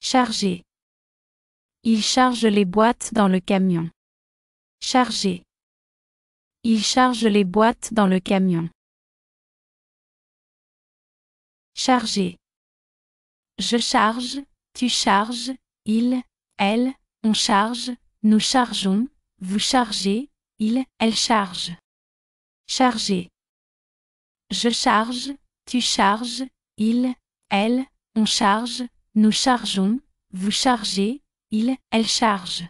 Charger. Il charge les boîtes dans le camion. Charger. Il charge les boîtes dans le camion. Charger. Je charge, tu charges, il, elle, on charge, nous chargeons, vous chargez, il, elle charge. Charger. Je charge, tu charges, il, elle, on charge, nous chargeons, vous chargez, il, elle charge.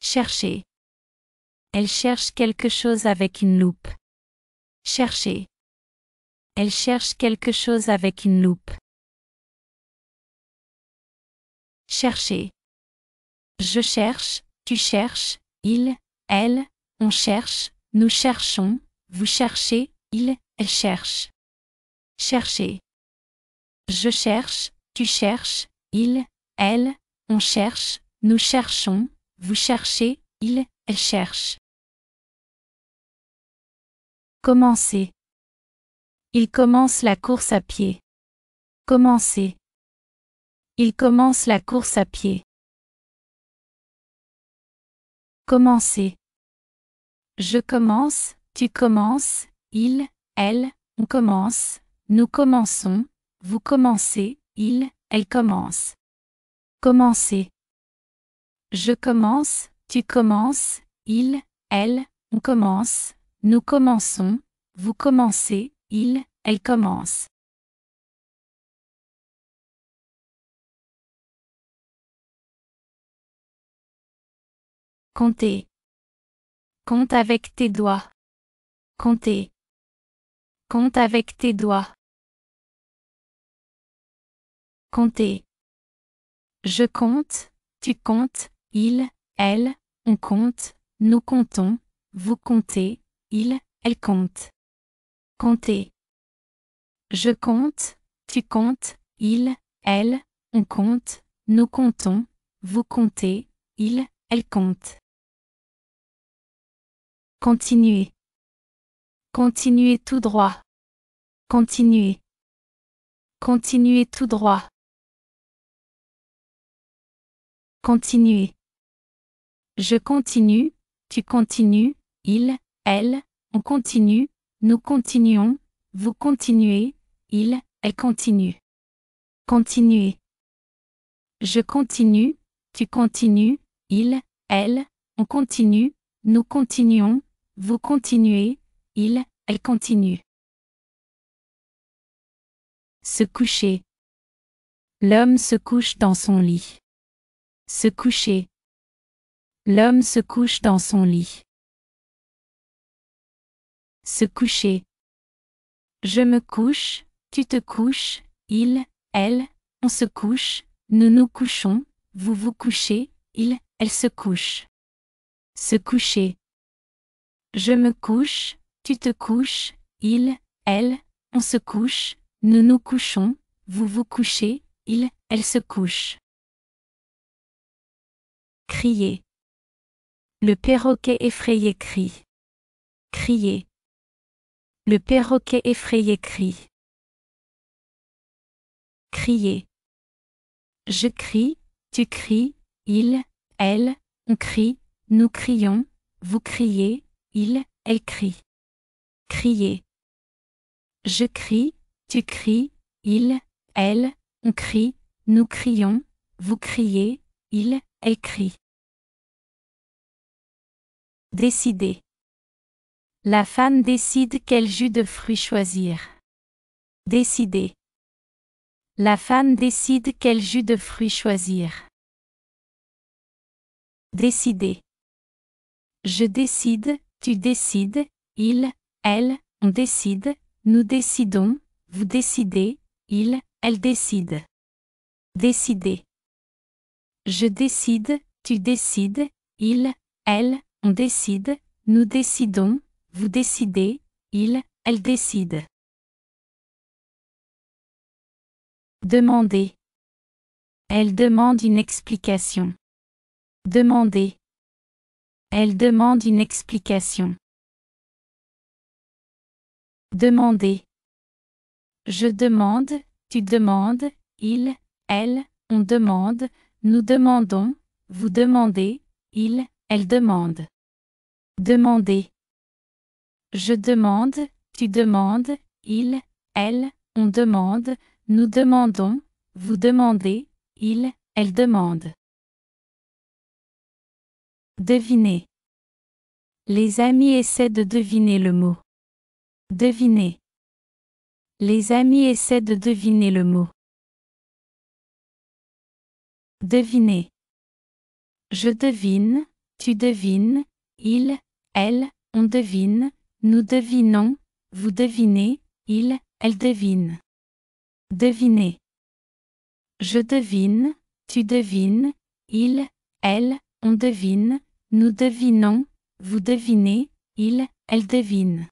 Chercher. Elle cherche quelque chose avec une loupe. Chercher. Elle cherche quelque chose avec une loupe. Chercher. Je cherche, tu cherches, il, elle, on cherche, nous cherchons, vous cherchez, il, elle cherche. Chercher. Je cherche, tu cherches, il, elle, on cherche, nous cherchons, vous cherchez, il, elle cherche. Commencer. Il commence la course à pied. Commencer. Il commence la course à pied. Commencer. Je commence, tu commences, il, elle, on commence, nous commençons, vous commencez, il, elle commence. Commencer. Je commence, tu commences, il, elle, on commence, nous commençons, vous commencez, il, elle commence. Compter. Compte avec tes doigts. Compter. Compte avec tes doigts. Compter. Je compte, tu comptes, il, elle, on compte, nous comptons, vous comptez, il, elle compte. Compter. Je compte, tu comptes, il, elle, on compte, nous comptons, vous comptez, il, elle compte. Continuer. Continuez tout droit. Continuez. Continuez tout droit. Continuer. Je continue, tu continues, il, elle, on continue, nous continuons, vous continuez, il, elle continue. Continuer. Je continue, tu continues, il, elle, on continue, nous continuons, vous continuez, il, elle continue. Se coucher. L'homme se couche dans son lit. Se coucher. L'homme se couche dans son lit. Se coucher. Je me couche, tu te couches, il, elle, on se couche, nous nous couchons, vous vous couchez, il, elle se couche. Se coucher. Je me couche, tu te couches, il, elle, on se couche, nous nous couchons, vous vous couchez, il, elle se couche. Crier. Le perroquet effrayé crie. Crier. Le perroquet effrayé crie. Crier. Je crie, tu cries, il, elle, on crie, nous crions, vous criez, il, elle crie. Crier. Je crie, tu cries, il, elle, on crie, nous crions, vous criez, il, elle crie. Décider. La femme décide quel jus de fruits choisir. Décider. La femme décide quel jus de fruits choisir. Décider. Je décide, tu décides, il, elle, on décide, nous décidons, vous décidez, il, elle décide. Décider. Je décide, tu décides, il, elle, on décide, nous décidons, vous décidez, il, elle décide. Demander. Elle demande une explication. Demander. Elle demande une explication. Demander. Je demande, tu demandes, il, elle, on demande, nous demandons, vous demandez, il, elle demande. Demander. Je demande, tu demandes, il, elle, on demande, nous demandons, vous demandez, il, elle demande. Deviner. Les amis essaient de deviner le mot. Deviner. Les amis essaient de deviner le mot. Deviner. Je devine, tu devines, il, elle, on devine, nous devinons, vous devinez, il, elle devine. Deviner. Je devine, tu devines, il, elle, on devine, nous devinons, vous devinez, il, elle devine.